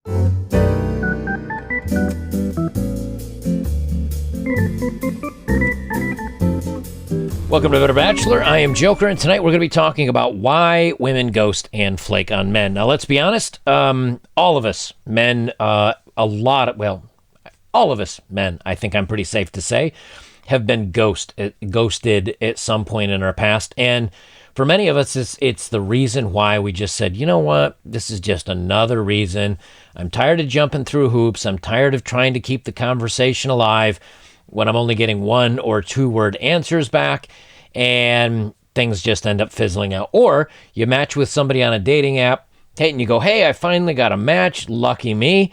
Welcome to The Bachelor. I am Joker, and tonight we're going to be talking about why women ghost and flake on men. Now, let's be honest. All of us, men, all of us, men, I think I'm pretty safe to say, have been ghosted at some point in our past. And for many of us, it's the reason why we just said, you know what, this is just another reason. I'm tired of jumping through hoops. I'm tired of trying to keep the conversation alive when I'm only getting 1 or 2 word answers back, and things just end up fizzling out. Or you match with somebody on a dating app, and you go, hey, I finally got a match, lucky me.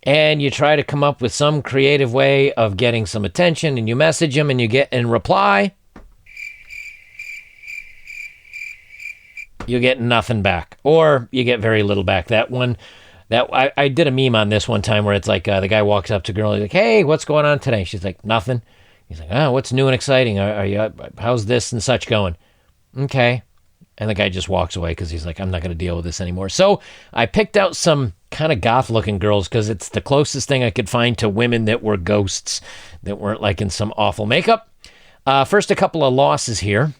And you try to come up with some creative way of getting some attention, and you message them, and you get in reply, you get nothing back, or you get very little back. I did a meme on this one time where it's like the guy walks up to a girl, he's like, hey, what's going on today? She's like, nothing. He's like, oh, what's new and exciting? Are you? How's this and such going? Okay. And the guy just walks away because he's like, I'm not going to deal with this anymore. So I picked out some kind of goth-looking girls because it's the closest thing I could find to women that were ghosts, that weren't like in some awful makeup. First, a couple of losses here,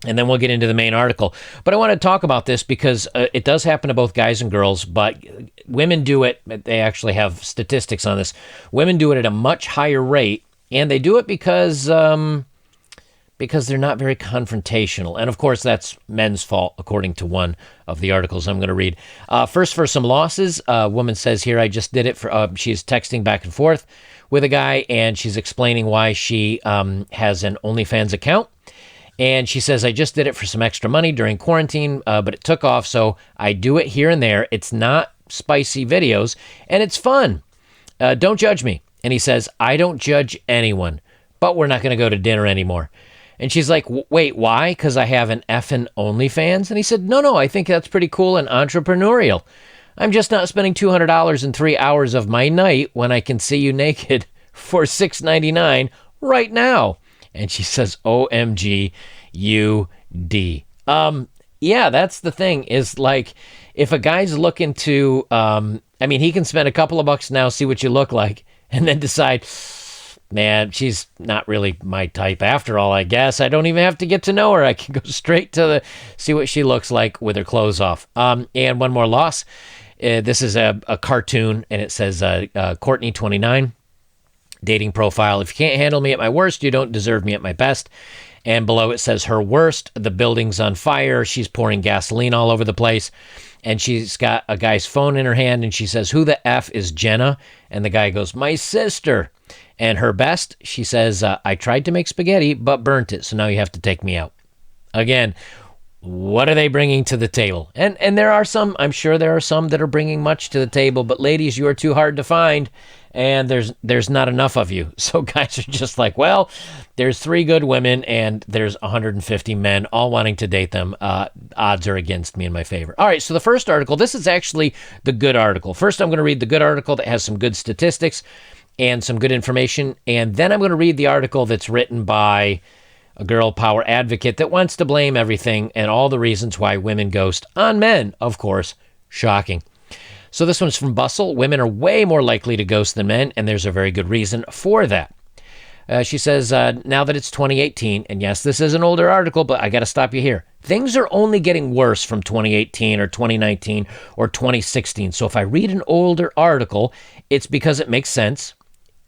and then we'll get into the main article. But I want to talk about this because it does happen to both guys and girls, but women do it. They actually have statistics on this. Women do it at a much higher rate, and they do it because they're not very confrontational. And of course, that's men's fault, according to one of the articles I'm going to read. First, for some losses, a woman says here, I just did it for, she's texting back and forth with a guy, and she's explaining why she has an OnlyFans account. And she says, I just did it for some extra money during quarantine, but it took off, so I do it here and there. It's not spicy videos, and it's fun. Don't judge me. And he says, I don't judge anyone, but we're not going to go to dinner anymore. And she's like, wait, why? Because I have an effing OnlyFans? And he said, no, I think that's pretty cool and entrepreneurial. I'm just not spending $200 in 3 hours of my night when I can see you naked for $6.99 right now. And she says, OMG, UD. Yeah, that's the thing, is like, if a guy's looking to, he can spend a couple of bucks now, see what you look like, and then decide, man, she's not really my type after all, I guess. I don't even have to get to know her. I can go straight to see what she looks like with her clothes off. And one more loss. This is a cartoon, and it says, Courtney, 29. Dating profile. If you can't handle me at my worst, you don't deserve me at my best. And below it says her worst. The building's on fire. She's pouring gasoline all over the place. And she's got a guy's phone in her hand. And she says, who the F is Jenna? And the guy goes, my sister. And her best, she says, I tried to make spaghetti, but burnt it. So now you have to take me out. Again, what are they bringing to the table? And there are some, I'm sure there are some that are bringing much to the table. But ladies, you are too hard to find. And there's not enough of you. So guys are just like, well, there's 3 good women and there's 150 men all wanting to date them. Odds are against me in my favor. All right, so the first article, this is actually the good article. First, I'm going to read the good article that has some good statistics and some good information. And then I'm going to read the article that's written by a girl power advocate that wants to blame everything and all the reasons why women ghost on men. Of course, shocking. So this one's from Bustle. Women are way more likely to ghost than men, and there's a very good reason for that. She says, now that it's 2018, and yes, this is an older article, but I got to stop you here. Things are only getting worse from 2018 or 2019 or 2016. So if I read an older article, it's because it makes sense.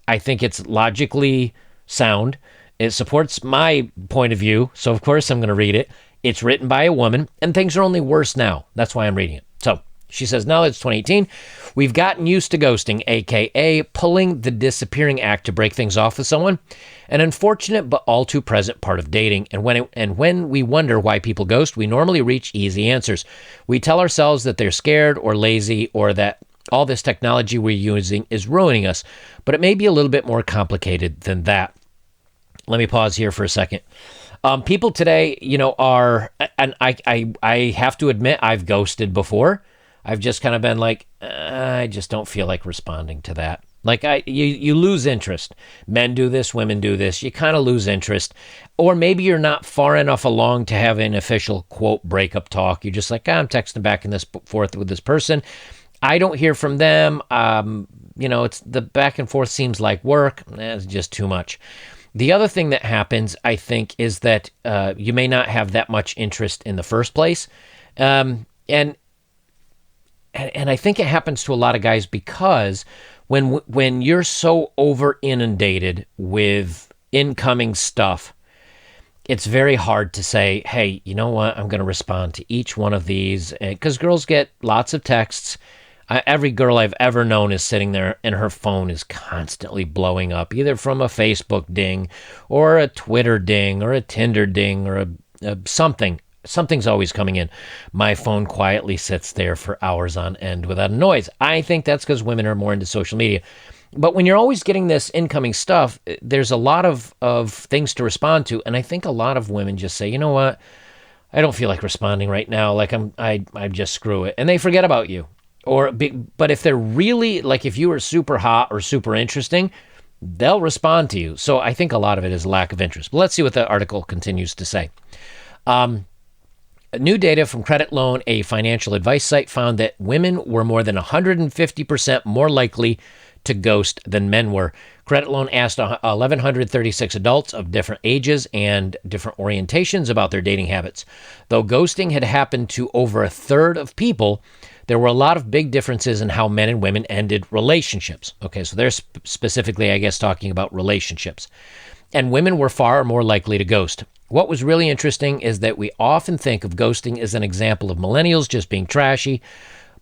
I think it's logically sound. It supports my point of view, so of course I'm going to read it. It's written by a woman, and things are only worse now. That's why I'm reading it. So she says, now that it's 2018, we've gotten used to ghosting, a.k.a. pulling the disappearing act to break things off with someone. An unfortunate but all too present part of dating. And when we wonder why people ghost, we normally reach easy answers. We tell ourselves that they're scared or lazy, or that all this technology we're using is ruining us. But it may be a little bit more complicated than that. Let me pause here for a second. People today, are, and I have to admit, I've ghosted before. I've just kind of been like, I just don't feel like responding to that. Like you lose interest. Men do this, women do this. You kind of lose interest. Or maybe you're not far enough along to have an official, quote, breakup talk. You're just like, I'm texting back and forth with this person. I don't hear from them. It's the back and forth seems like work. It's just too much. The other thing that happens, I think, is that you may not have that much interest in the first place. And I think it happens to a lot of guys because when you're so over inundated with incoming stuff, it's very hard to say, hey, you know what? I'm going to respond to each one of these, because girls get lots of texts. Every girl I've ever known is sitting there and her phone is constantly blowing up, either from a Facebook ding or a Twitter ding or a Tinder ding or a something. Something's always coming in. My phone quietly sits there for hours on end without a noise. I think that's because women are more into social media. But when you're always getting this incoming stuff, there's a lot of things to respond to. And I think a lot of women just say, you know what? I don't feel like responding right now. Like I just screw it. And they forget about you. But if they're really, like if you are super hot or super interesting, they'll respond to you. So I think a lot of it is lack of interest. But let's see what the article continues to say. New data from Credit Loan, a financial advice site, found that women were more than 150% more likely to ghost than men were. Credit Loan asked 1,136 adults of different ages and different orientations about their dating habits. Though ghosting had happened to over a third of people, there were a lot of big differences in how men and women ended relationships. Okay, so they're specifically, I guess, talking about relationships. And women were far more likely to ghost. What was really interesting is that we often think of ghosting as an example of millennials just being trashy,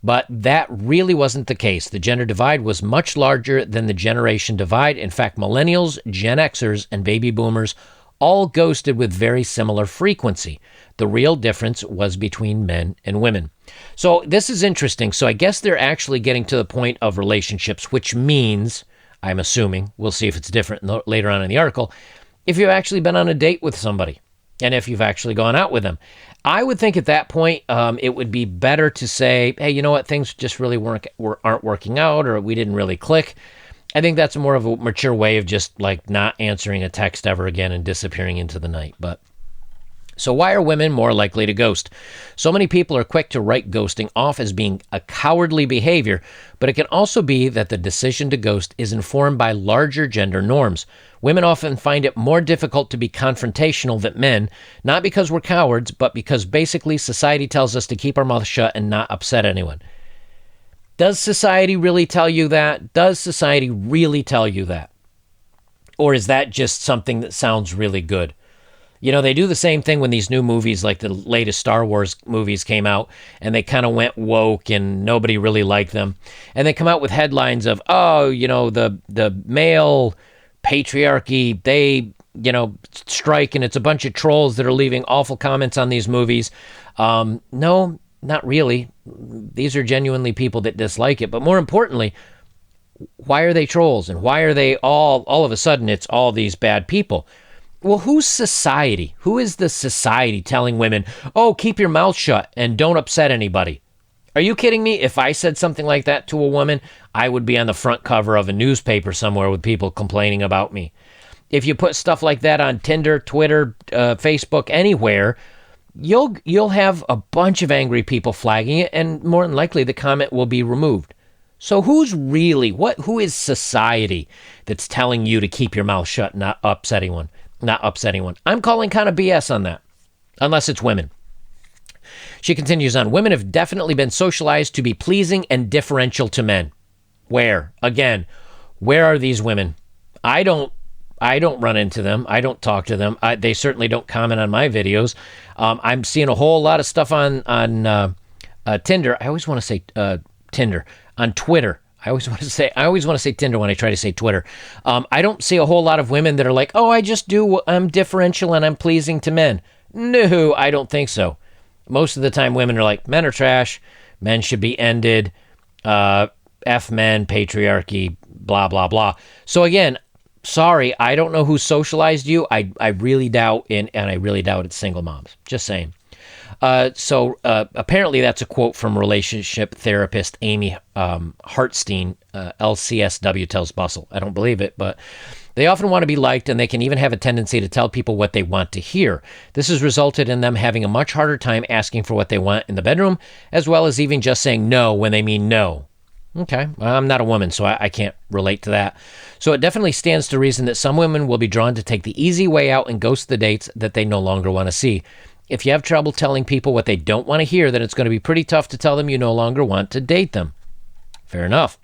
but that really wasn't the case. The gender divide was much larger than the generation divide. In fact, millennials, Gen Xers, and baby boomers all ghosted with very similar frequency. The real difference was between men and women. So this is interesting. So I guess they're actually getting to the point of relationships, which means, I'm assuming, we'll see if it's different later on in the article, if you've actually been on a date with somebody and if you've actually gone out with them. I would think at that point, it would be better to say, hey, you know what, things just really aren't working out, or we didn't really click. I think that's more of a mature way of just like not answering a text ever again and disappearing into the night. But so why are women more likely to ghost? So many people are quick to write ghosting off as being a cowardly behavior, but it can also be that the decision to ghost is informed by larger gender norms. Women often find it more difficult to be confrontational than men, not because we're cowards, but because basically society tells us to keep our mouth shut and not upset anyone. Does society really tell you that? Does society really tell you that? Or is that just something that sounds really good? You know, they do the same thing when these new movies, like the latest Star Wars movies came out, and they kind of went woke and nobody really liked them. And they come out with headlines of, oh, you know, the male patriarchy, they, you know, strike, and it's a bunch of trolls that are leaving awful comments on these movies. No, not really. These are genuinely people that dislike it. But more importantly, why are they trolls? And why are they all of a sudden it's all these bad people? Well, who's society? Who is the society telling women, oh, keep your mouth shut and don't upset anybody? Are you kidding me? If I said something like that to a woman, I would be on the front cover of a newspaper somewhere with people complaining about me. If you put stuff like that on Tinder, Twitter, Facebook, anywhere, you'll have a bunch of angry people flagging it, and more than likely the comment will be removed. So who is society that's telling you to keep your mouth shut and not upset anyone? I'm calling kind of BS on that, unless it's women. She continues on, women have definitely been socialized to be pleasing and differential to men. Where? Again, where are these women? I don't run into them. I don't talk to them. They certainly don't comment on my videos. I'm seeing a whole lot of stuff on Tinder. I always want to say Tinder. On Twitter. I always want to say Tinder when I try to say Twitter. I don't see a whole lot of women that are like, oh, I'm differential and I'm pleasing to men. No, I don't think so. Most of the time women are like, men are trash, men should be ended, F men, patriarchy, blah, blah, blah. So again, sorry, I don't know who socialized you. I really doubt, and I really doubt it's single moms. Just saying. So apparently that's a quote from relationship therapist Amy Hartstein, LCSW tells Bustle. I don't believe it, but they often want to be liked, and they can even have a tendency to tell people what they want to hear. This has resulted in them having a much harder time asking for what they want in the bedroom, as well as even just saying no when they mean no. Okay. I'm not a woman, so I can't relate to that. So it definitely stands to reason that some women will be drawn to take the easy way out and ghost the dates that they no longer want to see. If you have trouble telling people what they don't want to hear, then it's going to be pretty tough to tell them you no longer want to date them. Fair enough.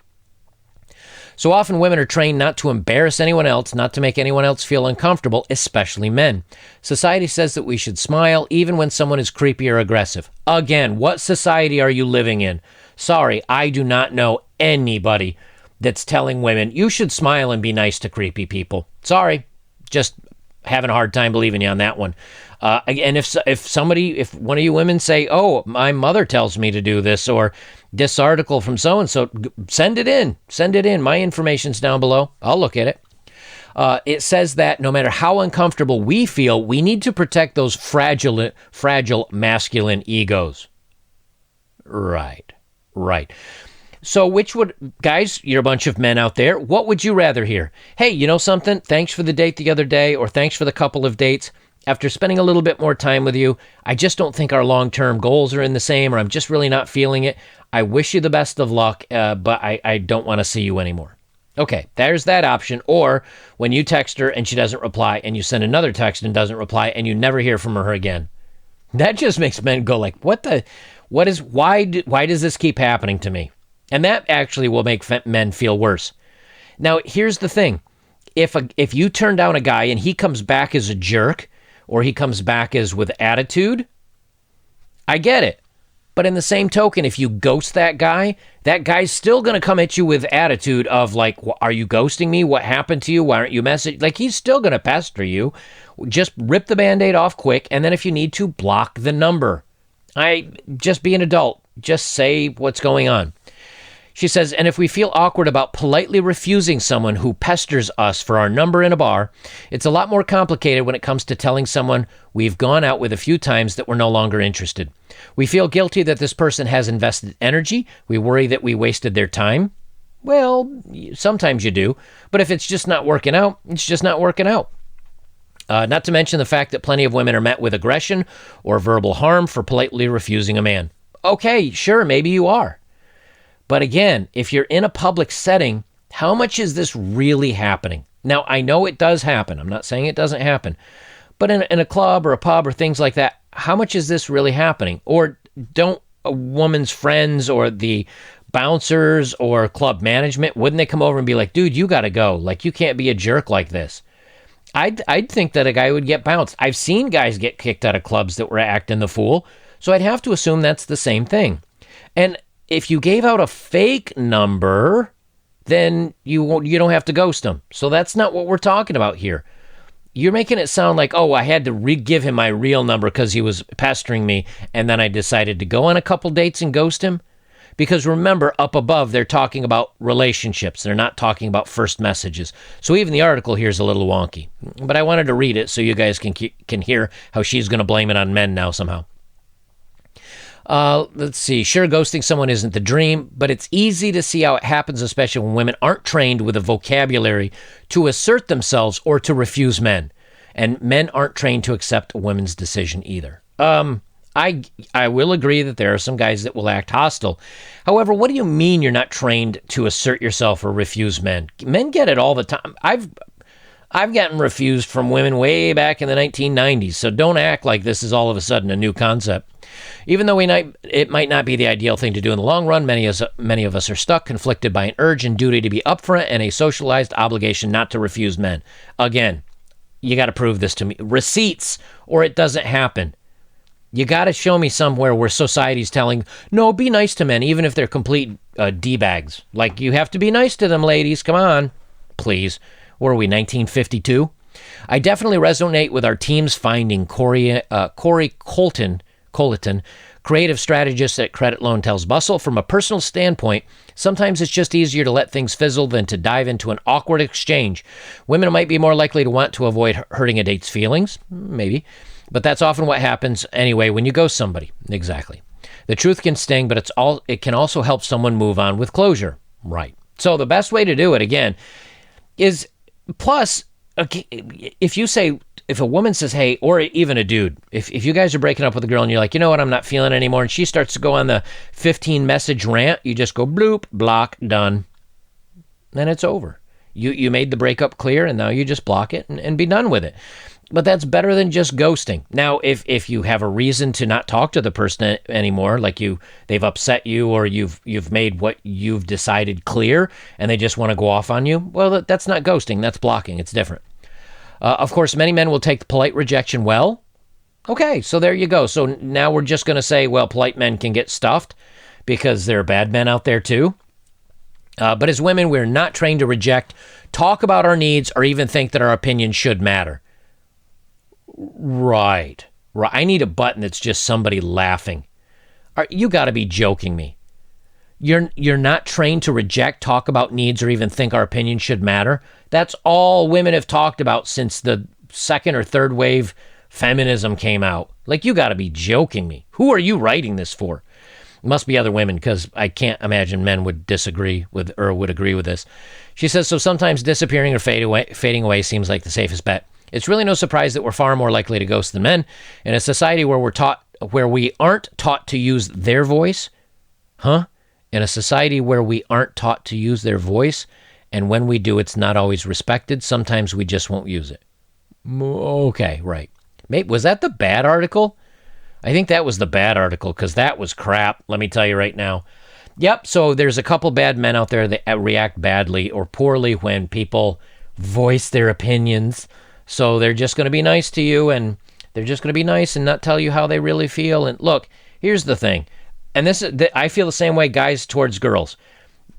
So often women are trained not to embarrass anyone else, not to make anyone else feel uncomfortable, especially men. Society says that we should smile even when someone is creepy or aggressive. Again, what society are you living in? Sorry, I do not know anybody that's telling women you should smile and be nice to creepy people. Sorry, just having a hard time believing you on that one. And if one of you women say, "Oh, my mother tells me to do this," or "This article from so and so," send it in. My information's down below. I'll look at it. It says that no matter how uncomfortable we feel, we need to protect those fragile masculine egos. Right. So guys, you're a bunch of men out there. What would you rather hear? Hey, you know something? Thanks for the date the other day, or thanks for the couple of dates. After spending a little bit more time with you, I just don't think our long-term goals are in the same, or I'm just really not feeling it. I wish you the best of luck, but I don't want to see you anymore. Okay, there's that option. Or when you text her and she doesn't reply, and you send another text and doesn't reply, and you never hear from her again. That just makes men go like, why does this keep happening to me? And that actually will make men feel worse. Now, here's the thing. If you turn down a guy and he comes back as a jerk, or he comes back as with attitude, I get it. But in the same token, if you ghost that guy's still going to come at you with attitude of like, are you ghosting me? What happened to you? Why aren't you messaging? Like, he's still going to pester you. Just rip the Band-Aid off quick, and then if you need to, block the number. Just be an adult. Just say what's going on. She says, and if we feel awkward about politely refusing someone who pesters us for our number in a bar, it's a lot more complicated when it comes to telling someone we've gone out with a few times that we're no longer interested. We feel guilty that this person has invested energy. We worry that we wasted their time. Well, sometimes you do. But if it's just not working out, it's just not working out. Not to mention the fact that plenty of women are met with aggression or verbal harm for politely refusing a man. Okay, sure, maybe you are. But again, if you're in a public setting, how much is this really happening? Now, I know it does happen. I'm not saying it doesn't happen. But in a club or a pub or things like that, how much is this really happening? Or don't a woman's friends or the bouncers or club management, wouldn't they come over and be like, dude, you got to go. Like, you can't be a jerk like this. I'd think that a guy would get bounced. I've seen guys get kicked out of clubs that were acting the fool. So I'd have to assume that's the same thing. And if you gave out a fake number, then you don't have to ghost them. So that's not what we're talking about here. You're making it sound like, oh, I had to give him my real number because he was pestering me, and then I decided to go on a couple dates and ghost him. Because remember, up above, they're talking about relationships. They're not talking about first messages. So even the article here is a little wonky. But I wanted to read it so you guys can hear how she's going to blame it on men now somehow. Let's see. Sure, ghosting someone isn't the dream, but it's easy to see how it happens, especially when women aren't trained with a vocabulary to assert themselves or to refuse men. And men aren't trained to accept a woman's decision either. I will agree that there are some guys that will act hostile. However, what do you mean you're not trained to assert yourself or refuse men? Men get it all the time. I've gotten refused from women way back in the 1990s, so don't act like this is all of a sudden a new concept. Even though it might not be the ideal thing to do in the long run, many of us are stuck, conflicted by an urge and duty to be upfront and a socialized obligation not to refuse men. Again, you got to prove this to me. Receipts, or it doesn't happen. You got to show me somewhere where society's telling, no, be nice to men, even if they're complete D-bags. Like, you have to be nice to them, ladies. Come on. Please. What are we, 1952? I definitely resonate with our team's finding. Corey Colleton, creative strategist at Credit Loan, tells Bustle, from a personal standpoint, sometimes it's just easier to let things fizzle than to dive into an awkward exchange. Women might be more likely to want to avoid hurting a date's feelings. Maybe. But that's often what happens anyway when you ghost somebody. Exactly. The truth can sting, but it can also help someone move on with closure. Right. So the best way to do it, again, is, plus, if you say, if a woman says, hey, or even a dude, if you guys are breaking up with a girl and you're like, you know what, I'm not feeling it anymore, and she starts to go on the 15 message rant, you just go bloop, block, done. Then it's over. You made the breakup clear, and now you just block it and be done with it. But that's better than just ghosting. Now, if you have a reason to not talk to the person anymore, like they've upset you, or you've made what you've decided clear, and they just want to go off on you, well, that's not ghosting. That's blocking. It's different. Of course, many men will take polite rejection well. Okay, so there you go. So now we're just going to say, well, polite men can get stuffed because there are bad men out there too. But as women, we're not trained to reject, talk about our needs, or even think that our opinion should matter. Right. I need a button that's just somebody laughing. You got to be joking me. You're not trained to reject, talk about needs, or even think our opinion should matter. That's all women have talked about since the second or third wave feminism came out. Like, you got to be joking me. Who are you writing this for? It must be other women, because I can't imagine men would disagree with or would agree with this. She says, so sometimes disappearing or fading away seems like the safest bet. It's really no surprise that we're far more likely to ghost than men. In a society where we aren't taught to use their voice, in a society where we aren't taught to use their voice, and when we do, it's not always respected. Sometimes we just won't use it. Okay, right. Mate, was that the bad article? I think that was the bad article, because that was crap, let me tell you right now. Yep, so there's a couple bad men out there that react badly or poorly when people voice their opinions. So they're just going to be nice to you, and they're just going to be nice and not tell you how they really feel. And look, here's the thing. And I feel the same way, guys towards girls.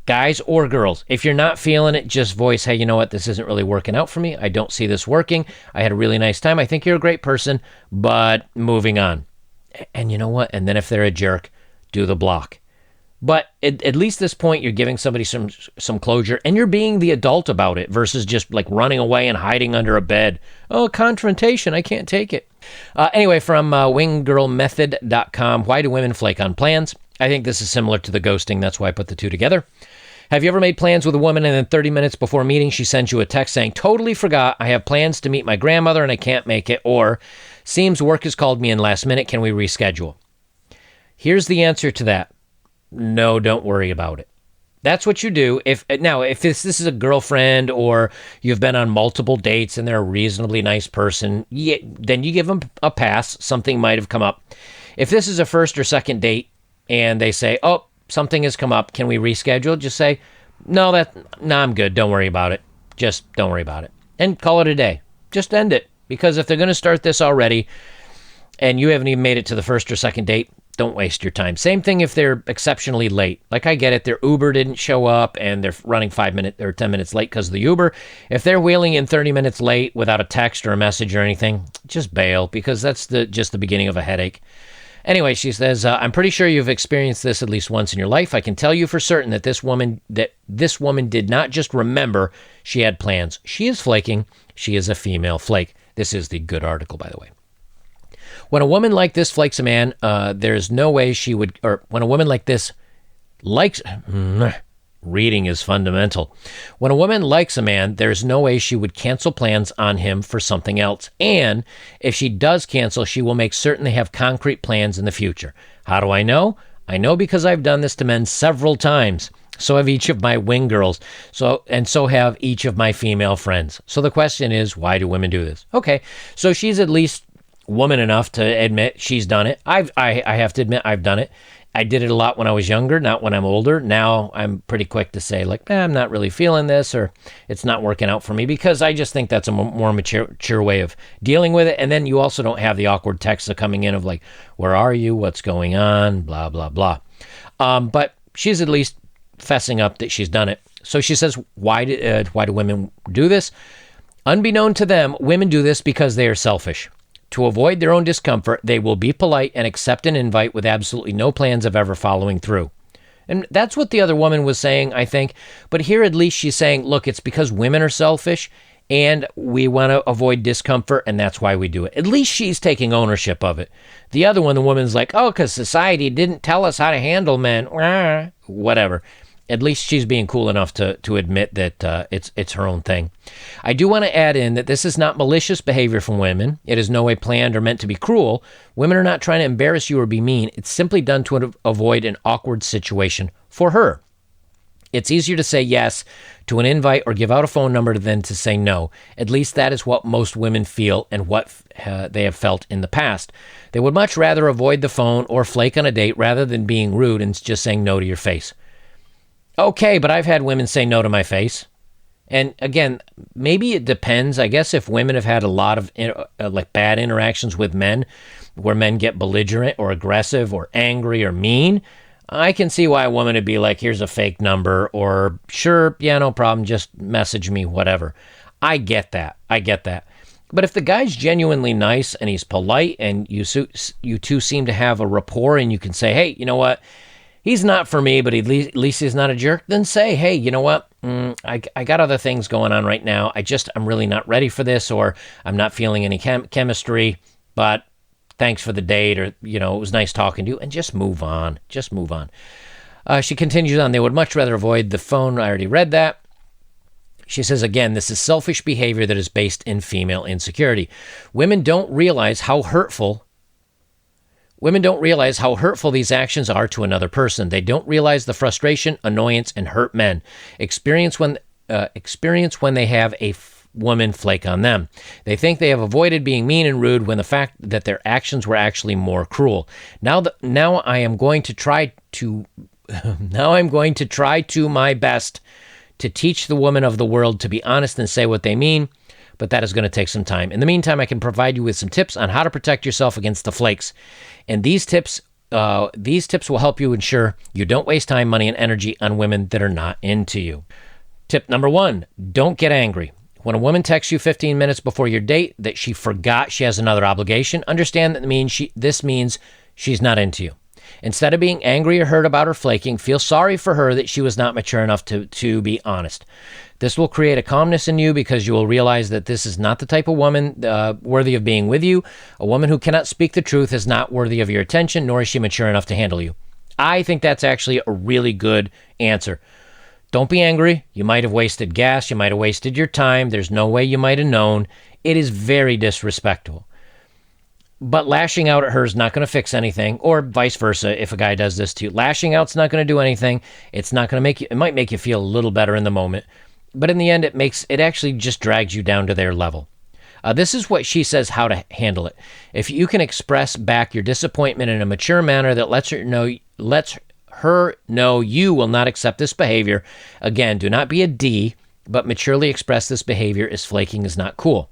Guys or girls, if you're not feeling it, just voice, hey, you know what, this isn't really working out for me. I don't see this working. I had a really nice time. I think you're a great person, but moving on. And you know what? And then if they're a jerk, do the block. But at least this point, you're giving somebody some closure, and you're being the adult about it versus just like running away and hiding under a bed. Oh, confrontation, I can't take it. Anyway, from winggirlmethod.com, why do women flake on plans? I think this is similar to the ghosting. That's why I put the two together. Have you ever made plans with a woman and then 30 minutes before meeting, she sends you a text saying, totally forgot, I have plans to meet my grandmother and I can't make it, or seems work has called me in last minute, can we reschedule? Here's the answer to that. No, don't worry about it. That's what you do. If this is a girlfriend, or you've been on multiple dates and they're a reasonably nice person, then you give them a pass. Something might have come up. If this is a first or second date and they say, oh, something has come up, can we reschedule? Just say, no, I'm good. Don't worry about it. Just don't worry about it. And call it a day. Just end it. Because if they're going to start this already and you haven't even made it to the first or second date, don't waste your time. Same thing if they're exceptionally late. Like, I get it, their Uber didn't show up and they're running 5 minutes or 10 minutes late because of the Uber. If they're wheeling in 30 minutes late without a text or a message or anything, just bail, because that's just the beginning of a headache. Anyway, she says, I'm pretty sure you've experienced this at least once in your life. I can tell you for certain that this woman did not just remember she had plans. She is flaking. She is a female flake. This is the good article, by the way. When a woman like this flakes a man, there's no way she would, or when a woman like this likes, reading is fundamental. When a woman likes a man, there's no way she would cancel plans on him for something else. And if she does cancel, she will make certain they have concrete plans in the future. How do I know? I know because I've done this to men several times. So have each of my wing girls. So have each of my female friends. So the question is, why do women do this? Okay, so she's at least woman enough to admit she's done it. I have to admit I've done it. I did it a lot when I was younger, not when I'm older. Now I'm pretty quick to say, like, I'm not really feeling this, or it's not working out for me, because I just think that's a more mature way of dealing with it. And then you also don't have the awkward texts coming in of like, where are you? What's going on? Blah, blah, blah. But she's at least fessing up that she's done it. So she says, why do women do this? Unbeknown to them, women do this because they are selfish. To avoid their own discomfort, they will be polite and accept an invite with absolutely no plans of ever following through. And that's what the other woman was saying, I think. But here at least she's saying, look, it's because women are selfish and we want to avoid discomfort, and that's why we do it. At least she's taking ownership of it. The other one, the woman's like, oh, because society didn't tell us how to handle men. Whatever. At least she's being cool enough to admit that it's her own thing. I do want to add in that this is not malicious behavior from women. It is no way planned or meant to be cruel. Women are not trying to embarrass you or be mean. It's simply done to avoid an awkward situation for her. It's easier to say yes to an invite or give out a phone number than to say no. At least that is what most women feel and what they have felt in the past. They would much rather avoid the phone or flake on a date rather than being rude and just saying no to your face. Okay, but I've had women say no to my face. And again, maybe it depends. I guess if women have had a lot of bad interactions with men where men get belligerent or aggressive or angry or mean, I can see why a woman would be like, here's a fake number, or sure, yeah, no problem, just message me, whatever. I get that. But if the guy's genuinely nice and he's polite and you two seem to have a rapport and you can say, hey, you know what? He's not for me, but at least he's not a jerk, then say, hey, you know what? I got other things going on right now. I'm really not ready for this, or I'm not feeling any chemistry, but thanks for the date, or, it was nice talking to you, and just move on. She continues on, they would much rather avoid the phone. I already read that. She says, again, this is selfish behavior that is based in female insecurity. Women don't realize how hurtful these actions are to another person. They don't realize the frustration, annoyance, and hurt men experience when they have a woman flake on them. They think they have avoided being mean and rude when the fact that their actions were actually more cruel. Now I'm going to try to my best to teach the women of the world to be honest and say what they mean, but that is going to take some time. In the meantime, I can provide you with some tips on how to protect yourself against the flakes. And these tips will help you ensure you don't waste time, money, and energy on women that are not into you. Tip number 1, don't get angry. When a woman texts you 15 minutes before your date that she forgot she has another obligation, understand that this means she's not into you. Instead of being angry or hurt about her flaking, feel sorry for her that she was not mature enough to be honest. This will create a calmness in you because you will realize that this is not the type of woman worthy of being with you. A woman who cannot speak the truth is not worthy of your attention, nor is she mature enough to handle you. I think that's actually a really good answer. Don't be angry. You might have wasted gas. You might have wasted your time. There's no way you might have known. It is very disrespectful. But lashing out at her is not going to fix anything, or vice versa if a guy does this to you. Lashing out's not going to do anything. It's not going to make you, it might make you feel a little better in the moment, but in the end it actually just drags you down to their level. This is what she says how to handle it. If you can express back your disappointment in a mature manner that lets her know you will not accept this behavior. Again, do not be a D, but maturely express this behavior as flaking is not cool.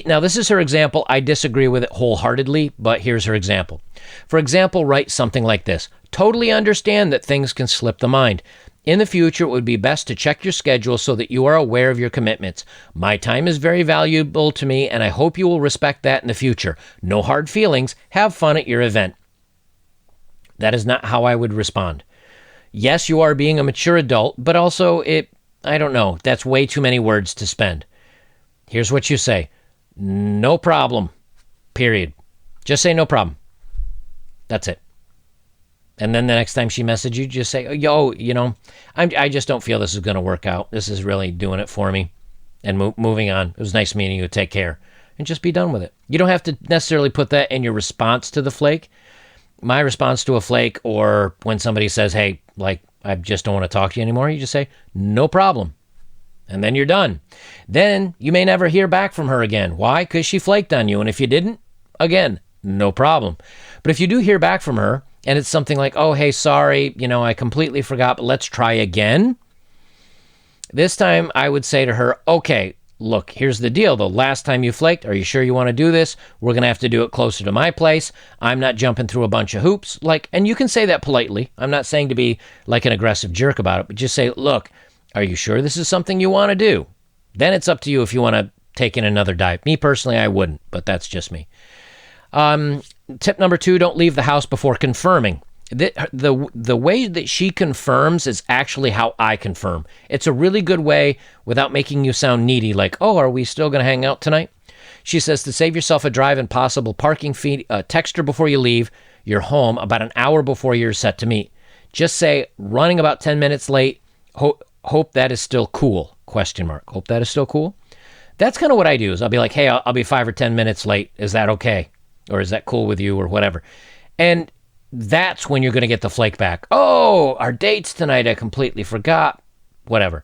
Now, this is her example. I disagree with it wholeheartedly, but here's her example. For example, write something like this. Totally understand that things can slip the mind. In the future, it would be best to check your schedule so that you are aware of your commitments. My time is very valuable to me, and I hope you will respect that in the future. No hard feelings. Have fun at your event. That is not how I would respond. Yes, you are being a mature adult, but also I don't know, that's way too many words to spend. Here's what you say. No problem. Period. Just say no problem. That's it. And then the next time she messages you, just say, yo, I just don't feel this is going to work out. This is really doing it for me. And moving on. It was nice meeting you. Take care. And just be done with it. You don't have to necessarily put that in your response to the flake. My response to a flake, or when somebody says, hey, I just don't want to talk to you anymore, you just say, no problem. And then you're done. Then you may never hear back from her again. Why? Because she flaked on you. And if you didn't, again, no problem. But if you do hear back from her and it's something like, oh, hey, sorry, I completely forgot, but let's try again. This time I would say to her, okay, look, here's the deal. The last time you flaked, are you sure you want to do this? We're going to have to do it closer to my place. I'm not jumping through a bunch of hoops. And you can say that politely. I'm not saying to be like an aggressive jerk about it, but just say, look, are you sure this is something you want to do? Then it's up to you if you want to take in another dive. Me personally, I wouldn't, but that's just me. Tip number 2, don't leave the house before confirming. The way that she confirms is actually how I confirm. It's a really good way without making you sound needy, like, oh, are we still going to hang out tonight? She says to save yourself a drive and possible parking fee, text her before you leave your home about an hour before you're set to meet. Just say, running about 10 minutes late. Hope that is still cool, ? Hope that is still cool. That's kind of what I do is I'll be like, hey, I'll be 5 or 10 minutes late. Is that okay? Or is that cool with you or whatever? And that's when you're going to get the flake back. Oh, our date's tonight. I completely forgot. Whatever.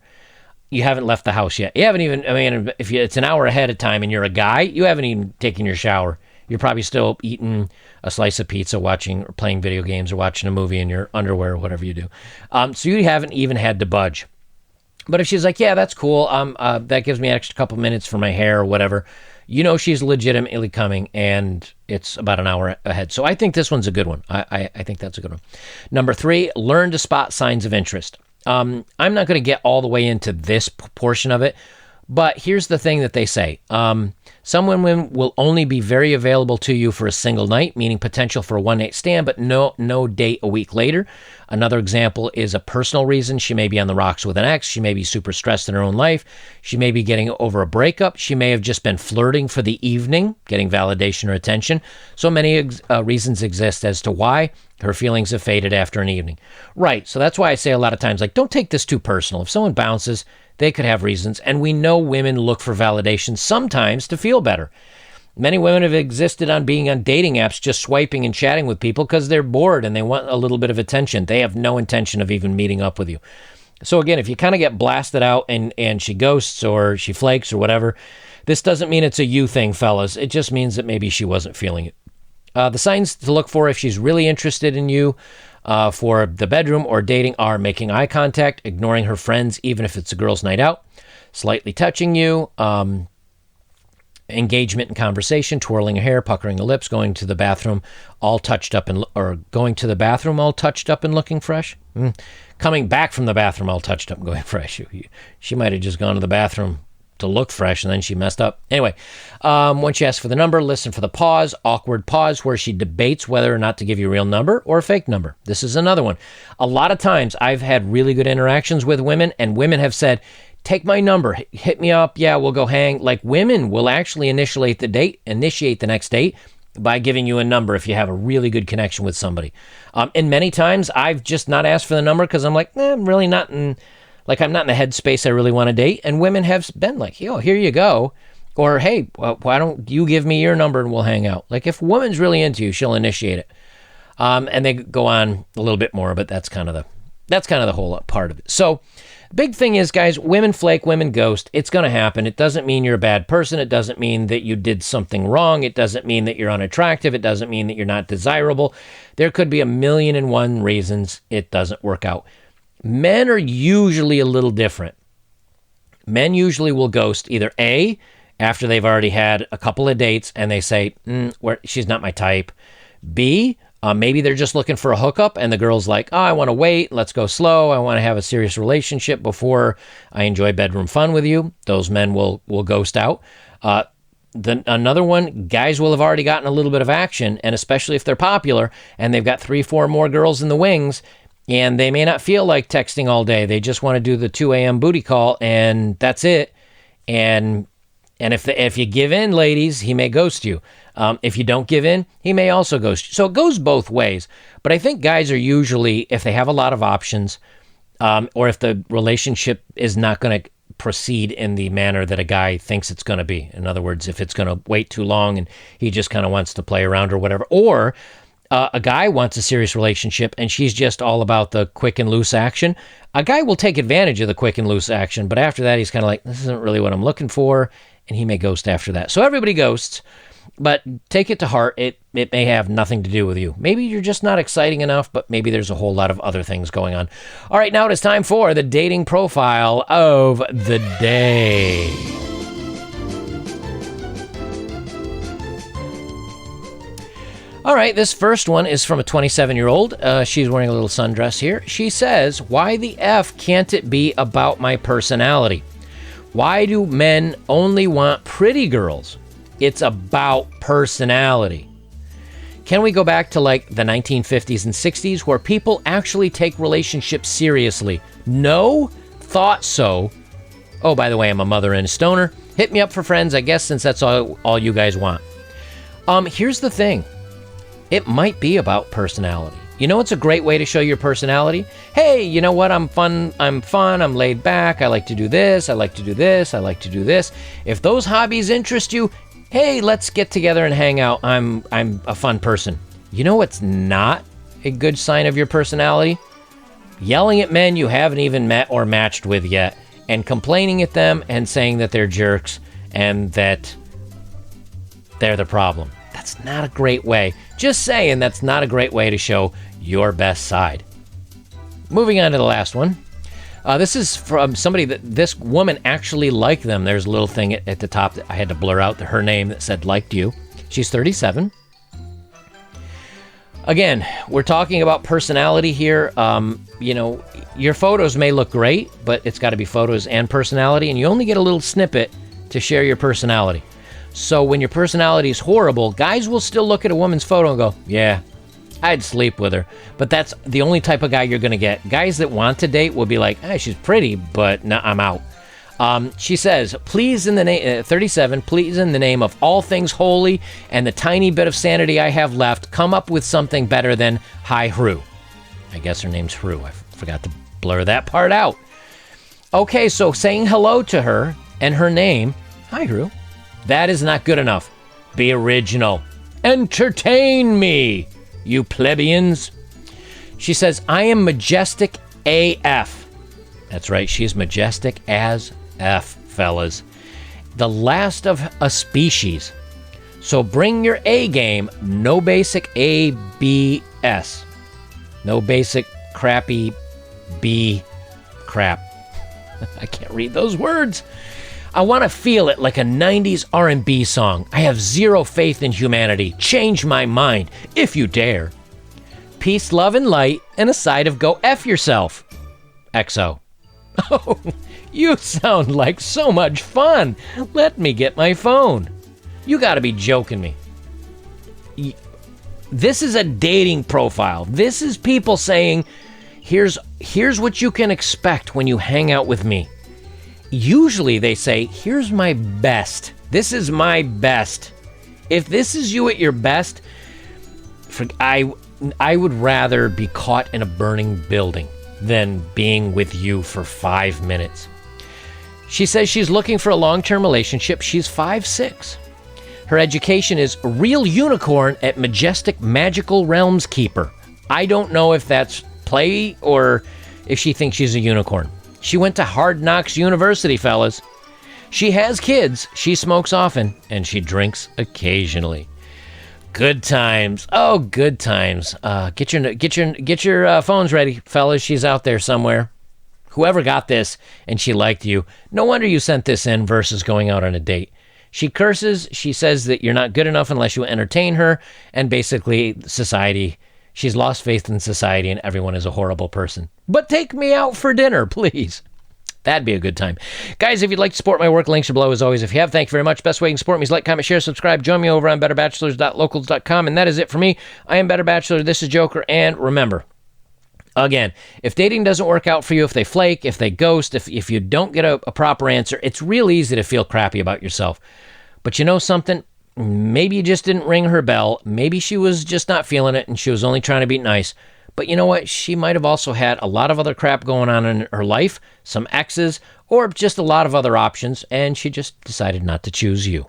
You haven't left the house yet. You haven't even, if it's an hour ahead of time and you're a guy, you haven't even taken your shower. You're probably still eating a slice of pizza, watching or playing video games or watching a movie in your underwear or whatever you do. So you haven't even had to budge. But if she's like, yeah, that's cool. That gives me an extra couple minutes for my hair or whatever. You know she's legitimately coming, and it's about an hour ahead. So I think this one's a good one. I think that's a good one. Number 3, learn to spot signs of interest. I'm not going to get all the way into this portion of it, but here's the thing that they say. Some women will only be very available to you for a single night, meaning potential for a one-night stand, but no date a week later. Another example is a personal reason. She may be on the rocks with an ex. She may be super stressed in her own life. She may be getting over a breakup. She may have just been flirting for the evening, getting validation or attention. So many reasons exist as to why her feelings have faded after an evening. Right, so that's why I say a lot of times, like, don't take this too personal. If someone bounces, they could have reasons, and we know women look for validation sometimes to feel better. Many women have existed on being on dating apps, just swiping and chatting with people because they're bored and they want a little bit of attention. They have no intention of even meeting up with you. So again, if you kind of get blasted out and she ghosts or she flakes or whatever, this doesn't mean it's a you thing, fellas. It just means that maybe she wasn't feeling it. The signs to look for if she's really interested in you for the bedroom or dating are making eye contact, ignoring her friends even if it's a girl's night out, slightly touching you, engagement in conversation, twirling her hair, puckering her lips, going to the bathroom all touched up and looking fresh. Coming back from the bathroom all touched up and going fresh. She might have just gone to the bathroom to look fresh and then she messed up. Anyway, when she asks for the number, listen for the pause, awkward pause where she debates whether or not to give you a real number or a fake number. This is another one. A lot of times I've had really good interactions with women and women have said, take my number, hit me up, yeah, we'll go hang. Like, women will actually initiate the next date by giving you a number if you have a really good connection with somebody. And many times I've just not asked for the number because I'm like, I'm really not in, like, I'm not in the headspace I really want to date. And women have been like, yo, here you go. Or, hey, why don't you give me your number and we'll hang out? Like, if a woman's really into you, she'll initiate it. And they go on a little bit more, but that's kind of the whole part of it. So big thing is, guys, women flake, women ghost. It's going to happen. It doesn't mean you're a bad person. It doesn't mean that you did something wrong. It doesn't mean that you're unattractive. It doesn't mean that you're not desirable. There could be 1,000,001 reasons it doesn't work out. Men are usually a little different. Men usually will ghost either A, after they've already had a couple of dates and they say, she's not my type. B, maybe they're just looking for a hookup and the girl's like, I want to wait. Let's go slow. I want to have a serious relationship before I enjoy bedroom fun with you. Those men will ghost out. Another one, guys will have already gotten a little bit of action, and especially if they're popular and they've got 3-4 more girls in the wings and they may not feel like texting all day. They just want to do the 2 a.m. booty call and that's it. And if you give in, ladies, he may ghost you. If you don't give in, he may also ghost you. So it goes both ways. But I think guys are usually, if they have a lot of options, or if the relationship is not going to proceed in the manner that a guy thinks it's going to be. In other words, if it's going to wait too long and he just kind of wants to play around or whatever. Or a guy wants a serious relationship and she's just all about the quick and loose action. A guy will take advantage of the quick and loose action, but after that, he's kind of like, this isn't really what I'm looking for. And he may ghost after that. So everybody ghosts, but take it to heart. It may have nothing to do with you. Maybe you're just not exciting enough, but maybe there's a whole lot of other things going on. All right, now it is time for the dating profile of the day. All right, this first one is from a 27-year-old. She's wearing a little sundress here. She says, why the F can't it be about my personality? Why do men only want pretty girls? It's about personality. Can we go back to like the 1950s and 60s where people actually take relationships seriously? No? Thought so. Oh, by the way, I'm a mother and a stoner. Hit me up for friends, I guess, since that's all you guys want. Here's the thing. It might be about personality. You know what's a great way to show your personality? Hey, you know what? I'm fun, I'm laid back, I like to do this, I like to do this, I like to do this. If those hobbies interest you, hey, let's get together and hang out. I'm a fun person. You know what's not a good sign of your personality? Yelling at men you haven't even met or matched with yet, and complaining at them and saying that they're jerks and that they're the problem. That's not a great way. Just saying, that's not a great way to show your best side. Moving on to the last one. This is from somebody that this woman actually liked them. There's a little thing at the top that I had to blur out her name that said liked you. She's 37. Again, we're talking about personality here. You know, your photos may look great, but it's got to be photos and personality, and you only get a little snippet to share your personality. So when your personality is horrible, guys will still look at a woman's photo and go, yeah, I'd sleep with her. But that's the only type of guy you're going to get. Guys that want to date will be like, she's pretty, but no, I'm out. She says, please in the name, 37, please in the name of all things holy and the tiny bit of sanity I have left, come up with something better than hi, Hru. I guess her name's Hru. I forgot to blur that part out. Okay, so saying hello to her and her name, hi, Hru, that is not good enough. Be original. Entertain me, you plebeians. She says, I am majestic AF. That's right, she's majestic as F, fellas. The last of a species. So bring your A game, no basic ABS. No basic crappy B crap. I can't read those words. I want to feel it like a 90s R&B song. I have zero faith in humanity. Change my mind, if you dare. Peace, love, and light, and a side of go F yourself. XO. Oh, you sound like so much fun. Let me get my phone. You gotta be joking me. This is a dating profile. This is people saying, here's what you can expect when you hang out with me. Usually they say, here's my best. This is my best. If this is you at your best, I would rather be caught in a burning building than being with you for 5 minutes. She says she's looking for a long-term relationship. She's 5'6". Her education is real unicorn at majestic magical realms keeper. I don't know if that's play or if she thinks she's a unicorn. She went to Hard Knocks University, fellas. She has kids, she smokes often, and she drinks occasionally. Good times. Oh, good times. Get your phones ready, fellas. She's out there somewhere. Whoever got this and she liked you, no wonder you sent this in versus going out on a date. She curses. She says that you're not good enough unless you entertain her, and basically society. She's lost faith in society and everyone is a horrible person. But take me out for dinner, please. That'd be a good time. Guys, if you'd like to support my work, links are below as always. If you have, thank you very much. Best way you can support me is like, comment, share, subscribe. Join me over on betterbachelors.locals.com. And that is it for me. I am Better Bachelor. This is Joker. And remember, again, if dating doesn't work out for you, if they flake, if they ghost, if you don't get a proper answer, it's real easy to feel crappy about yourself. But you know something? Maybe you just didn't ring her bell. Maybe she was just not feeling it and she was only trying to be nice. But you know what? She might have also had a lot of other crap going on in her life, some exes, or just a lot of other options, and she just decided not to choose you.